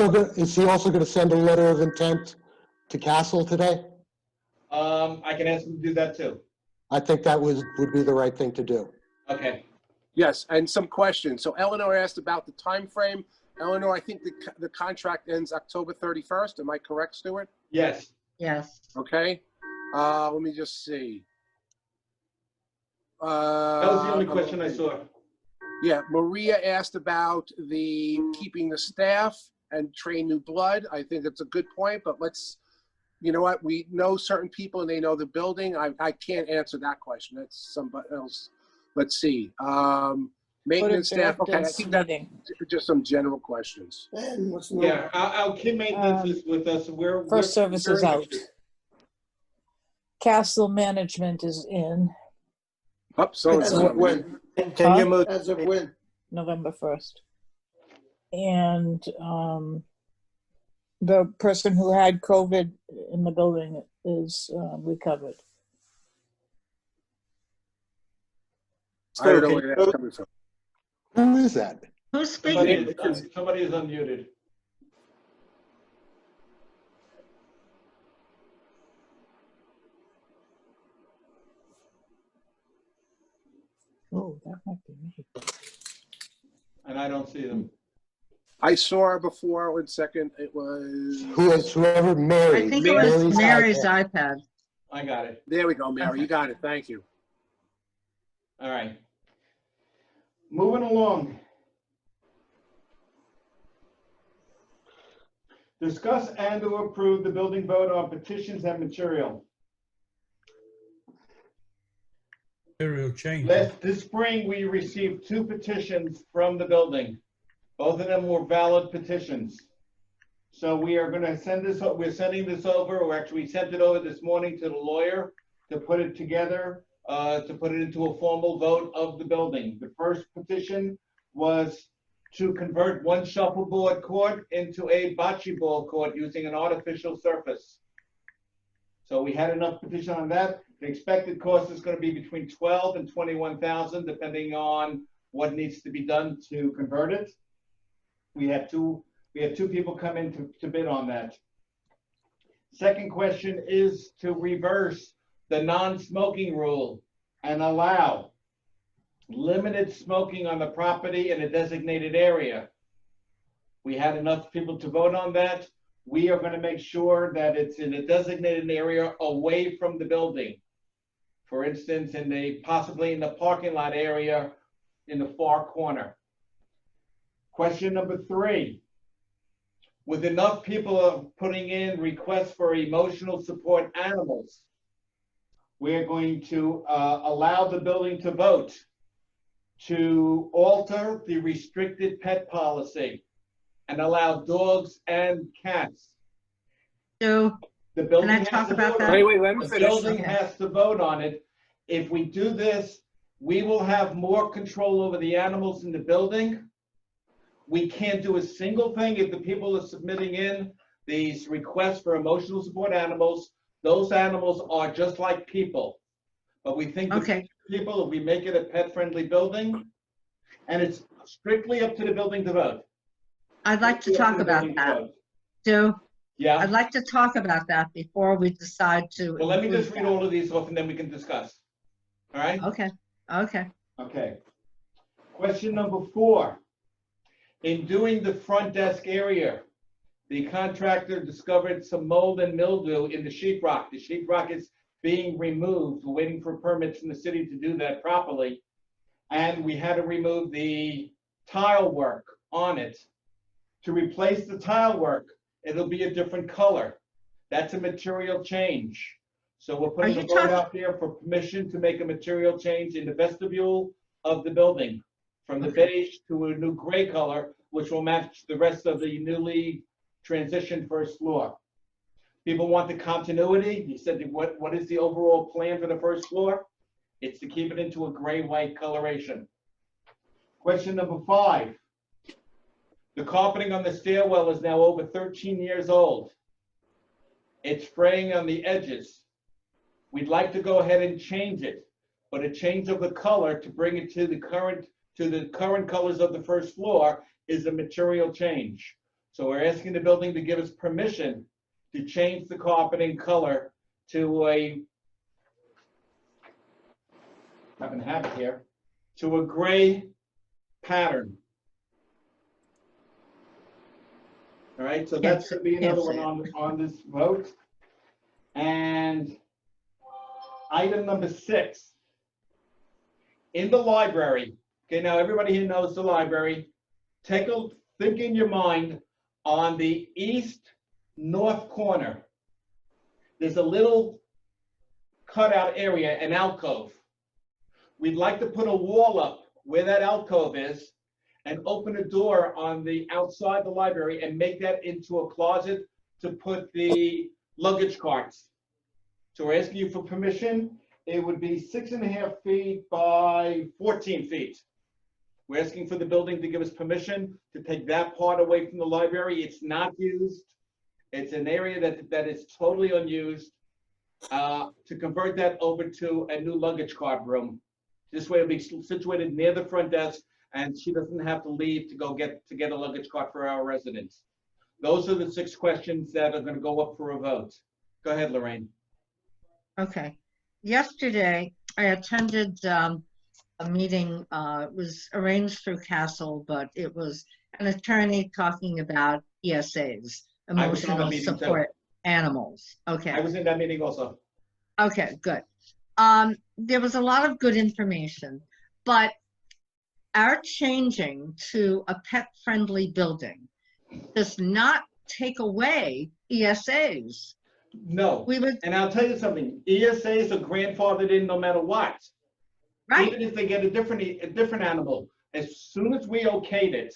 is he also gonna send a letter of intent to Castle today? I can ask him to do that too. I think that would be the right thing to do. Okay. Yes, and some questions. So Eleanor asked about the time frame. Eleanor, I think the contract ends October 31st. Am I correct, Stuart? Yes. Yes. Okay. Let me just see. That was the only question I saw. Yeah, Maria asked about the keeping the staff and train new blood. I think that's a good point, but let's, you know what? We know certain people and they know the building. I can't answer that question. That's somebody else. Let's see. Maintenance staff. Okay, I think that's just some general questions. And what's new? Yeah, our Kim maintenance is with us. We're First service is we're- out. Castle management is in Up, so As of when? Can you move? As of when? November 1st. And the person who had COVID in the building is recovered. I don't know where that's coming from. Who is that? Who's Somebody speaking? somebody is unmuted. Oh, that might be me. And I don't see them. I saw her before. 1 second. It was. Whoever Mary. I think it was Mary's iPad. iPad. I got it. There we go, Mary. You got it. Thank you. All right. Moving along. Discuss and/or approve the building vote on petitions and material. Material change. This spring, we received 2 petitions from the building. Both of them were valid petitions. So we are going to send this, we're sending this over, or actually we sent it over this morning to the lawyer to put it together, to put it into a formal vote of the building. The first petition was to convert one shuffleboard court into a bocce ball court using an artificial surface. So we had enough petition on that. The expected cost is going to be between $12,000 and $21,000, depending on what needs to be done to convert it. We had two people come in to bid on that. Second question is to reverse the non-smoking rule and allow limited smoking on the property in a designated area. We had enough people to vote on that. We are going to make sure that it's in a designated area away from the building. For instance, possibly in the parking lot area in the far corner. Question number 3. With enough people putting in requests for emotional support animals, we're going to allow the building to vote to alter the restricted pet policy and allow dogs and cats. So, The building Can I has talk to about vote that? on Wait, it. wait, let me The finish. building has to vote on it. If we do this, we will have more control over the animals in the building. We can't do a single thing if the people are submitting in these requests for emotional support animals. Those animals are just like people. But we think that okay, people, if we make it a pet-friendly building, and it's strictly up to the building to vote. I'd like to Strictly up talk the about building to that. vote. So, Yeah, I'd like to talk about that before we decide to. well, let me just include read all of these off and then we can discuss. All right? that. Okay, okay. Okay. Question number 4. In doing the front desk area, the contractor discovered some mold and mildew in the sheetrock. The sheetrock is being removed. We're waiting for permits from the city to do that properly. And we had to remove the tile work on it. To replace the tile work, it'll be a different color. That's a material change. So we're putting Are a you vote talking- out there for permission to make a material change in the vestibule of the building, from the Okay. beige to a new gray color, which will match the rest of the newly transitioned first floor. People want the continuity. He said, what is the overall plan for the first floor? It's to keep it into a gray-white coloration. Question number 5. The carpeting on the stairwell is now over 13 years old. It's fraying on the edges. We'd like to go ahead and change it, but a change of the color to bring it to the current colors of the first floor is a material change. So we're asking the building to give us permission to change the carpeting color to a, I happen to have it here, to a gray pattern. All right, so that's gonna be another one on this vote. And item number 6. In the library, okay, now everybody here knows the library. Think in your mind on the east north corner. There's a little cutout area, an alcove. We'd like to put a wall up where that alcove is and open a door on the outside the library and make that into a closet to put the luggage carts. So we're asking you for permission. It would be 6.5 feet by 14 feet. We're asking for the building to give us permission to take that part away from the library. It's not used. It's an area that is totally unused, to convert that over to a new luggage cart room. This way it'll be situated near the front desk and she doesn't have to leave to go get a luggage cart for our residents. Those are the 6 questions that are gonna go up for a vote. Go ahead, Lorraine. Okay. Yesterday, I attended a meeting, it was arranged through Castle, but it was an attorney talking about ESAs, I was on the emotional meeting too. support animals. I Okay, was in that meeting also. okay, good. There was a lot of good information, but our changing to a pet-friendly building does not take away ESAs. No, We would, and I'll tell you something, ESAs are grandfathered in no matter what. right, Even if they get a different animal, as soon as we okayed it,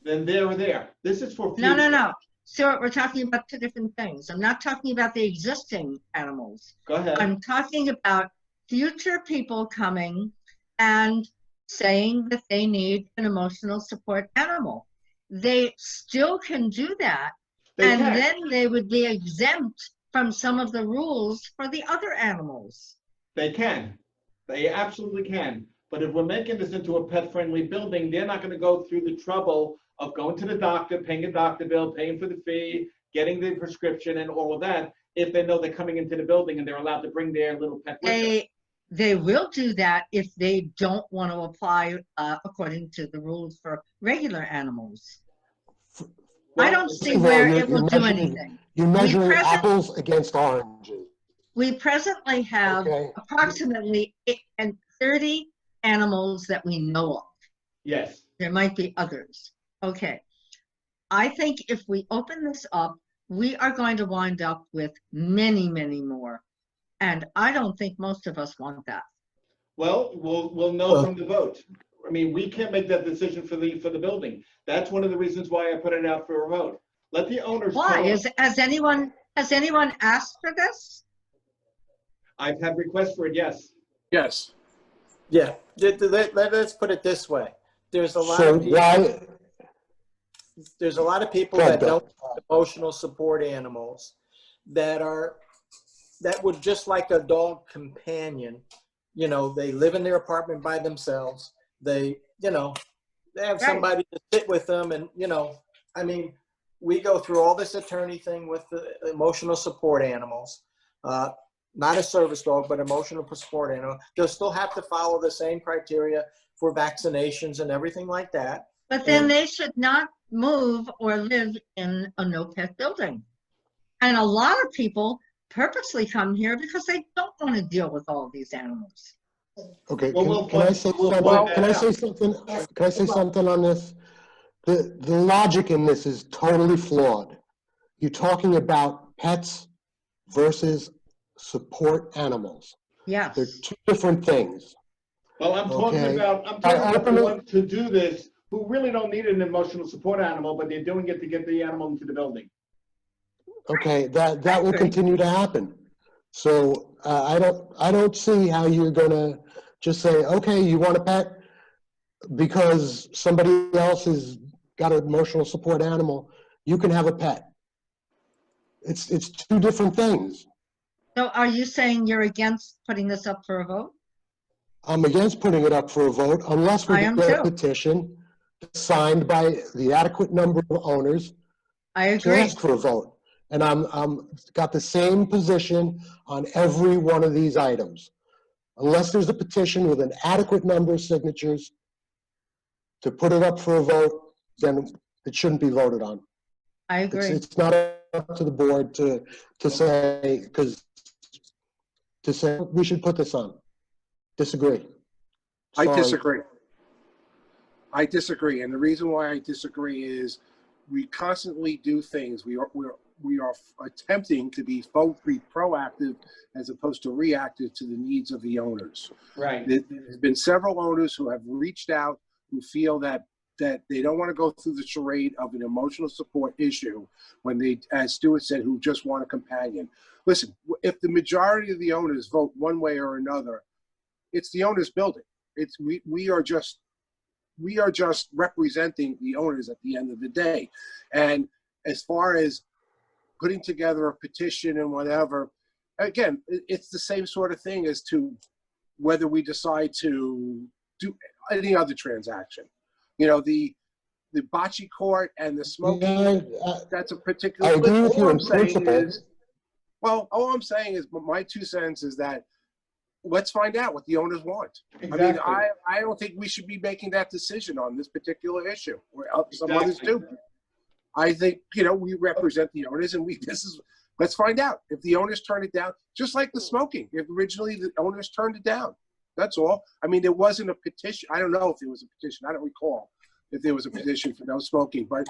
then they're there. This is for future. no. So we're talking about 2 different things. I'm not talking about the existing animals. Go ahead. I'm talking about future people coming and saying that they need an emotional support animal. They still can do that, They and can. then they would be exempt from some of the rules for the other animals. They can. They absolutely can. But if we're making this into a pet-friendly building, they're not going to go through the trouble of going to the doctor, paying a doctor bill, paying for the fee, getting the prescription and all of that, if they know they're coming into the building and they're allowed to bring their little pet with them. They will do that if they don't want to apply according to the rules for regular animals. I Well, don't see first of all, where you're- it will you're do measuring- anything. You're measuring present- apples against oranges, We presently have okay? approximately 30 animals that we know of. Yes. There might be others. Okay. I think if we open this up, we are going to wind up with many, many more. And I don't think most of us want that. Well, we'll know from the vote. I mean, we can't make that decision for the building. That's one of the reasons why I put it out for a vote. Let the owners. Why? tell us. Has anyone asked for this? I've had requests for it, yes. Yes. Yeah, let's put it this way. There's a lot So of people, why, people Go ahead, that Bill. don't have emotional support animals that would just like a dog companion. You know, they live in their apartment by themselves. They have Right. somebody to sit with them, and I mean, we go through all this attorney thing with the emotional support animals. Not a service dog, but emotional support animal. They'll still have to follow the same criteria for vaccinations and everything like that. But then they should not move or live in a no-pet building. And a lot of people purposely come here because they don't want to deal with all of these animals. okay, Well, can I say we'll something? find that Can I out. say something? Can I say something on this? The logic in this is totally flawed. You're talking about pets versus support animals. Yes. They're 2 different things. Well, I'm talking Okay. about the ones to do this who really don't need an emotional support animal, but they're doing it to get the animal into the building. Okay, that will agree. continue to happen. So I don't see how you're gonna just say, okay, you want a pet because somebody else has got an emotional support animal, you can have a pet. It's 2 different things. So are you saying you're against putting this up for a vote? I'm against putting it up for a vote unless we I am get a too. petition signed by the adequate number of owners I to agree. ask for a vote. And I'm got the same position on every one of these items. Unless there's a petition with an adequate number of signatures to put it up for a vote, then it shouldn't be voted on. I agree. It's not up to the board to say, to say, we should put this on. Disagree. I Sorry. disagree. I disagree, and the reason why I disagree is we constantly do things. We are attempting to be proactive as opposed to reactive to the needs of the owners. Right. There's been several owners who have reached out who feel that they don't want to go through the charade of an emotional support issue when they, as Stuart said, who just want a companion. Listen, if the majority of the owners vote one way or another, it's the owner's building. It's we are just representing the owners at the end of the day. And as far as putting together a petition and whatever, again, it's the same sort of thing as to whether we decide to do any other transaction. You know, the bocce court and the smoking, that's a particular. I agree with you all in I'm saying principle. is, well, all I'm saying is my 2 cents is that let's find out what the owners want. Exactly. I mean, I don't think we should be making that decision on this particular issue. Or some others Exactly. do. I think, you know, we represent the owners, and let's find out if the owners turn it down, just like the smoking. If originally the owners turned it down, that's all. I mean, there wasn't a petition. I don't know if there was a petition. I don't recall if there was a petition for no smoking. But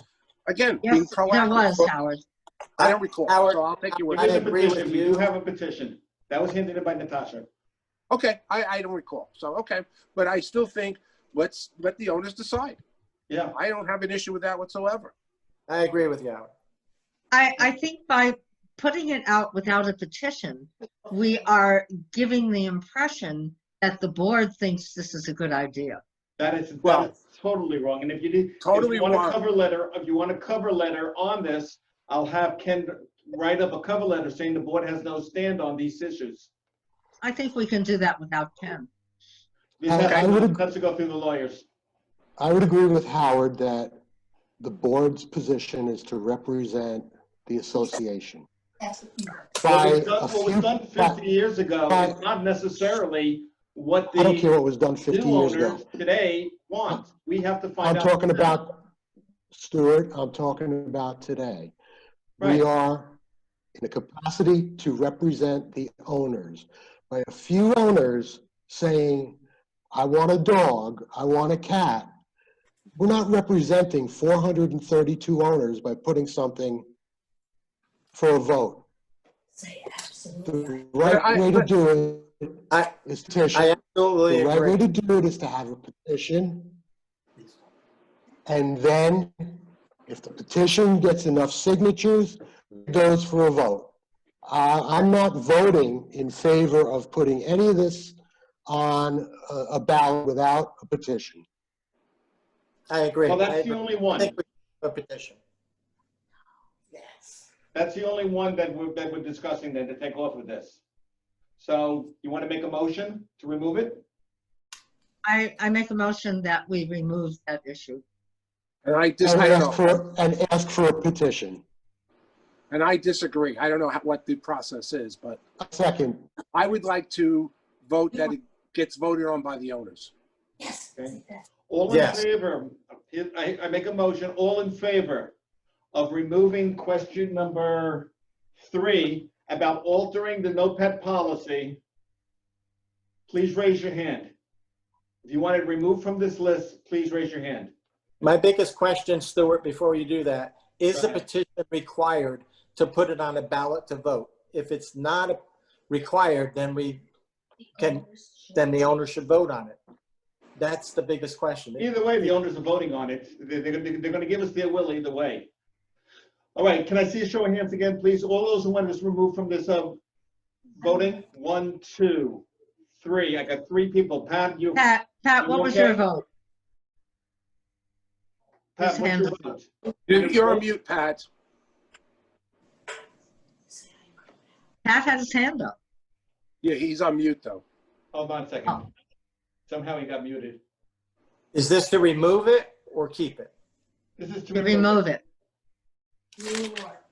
again, being Yes, proactive. there was, Howard. I don't recall. Howard, So I'll take your word. There is a agree with petition. We you. do have a petition. That was handed in by Natasha. Okay, I don't recall. So, okay. But I still think let's let the owners decide. Yeah. I don't have an issue with that whatsoever. I agree with you, Howard. I think by putting it out without a petition, we are giving the impression that the board thinks this is a good idea. That is Well- totally wrong. And if you Totally want wrong. a cover letter, if you want a cover letter on this, I'll have Ken write up a cover letter saying the board has no stand on these issues. I think we can do that without Ken. This I would- has to go through the lawyers. I would agree with Howard that the board's position is to represent the association. By What a was few, done 50 years ago by- is not necessarily what I don't care the what was done 50 new years ago. owners today want. We have to I'm find out. talking about, Stuart, I'm talking about today. We Right. are in a capacity to represent the owners. By a few owners saying, I want a dog, I want a cat, we're not representing 432 owners by putting something for a vote. The right way to do it I, is petition. I absolutely The right way agree. to do it is to have a petition. And then, if the petition gets enough signatures, it goes for a vote. I'm not voting in favor of putting any of this on a ballot without a petition. I agree. Well, I that's the agree. only I one. think we have a petition. That's the only one that we're discussing then to take off of this. So you want to make a motion to remove it? I make a motion that we remove that issue. And I Ask for a petition. And I disagree. I don't know what the process is, but Second, I would like to vote that it gets voted on by the owners. Okay. All in Yes. favor, I make a motion, all in favor of removing question number 3 about altering the no pet policy, please raise your hand. If you want it removed from this list, please raise your hand. My biggest question, Stuart, before you do that, is Go the ahead. petition required to put it on a ballot to vote? If it's not required, then then the owner should vote on it. That's the biggest question. Either way, the owners are voting on it. They're going to give us their will either way. All right, can I see a show of hands again, please? All those who want this removed from this voting? 1, 2, 3. I got 3 people. Pat, you. Pat, what You was your okay? vote? Pat, his what's hand your up. vote? You're on mute, Pat. Pat had his hand up. Yeah, he's on mute though. Hold on a second. Oh. Somehow he got muted. Is this to remove it or keep it? This is To remove it. Remove what?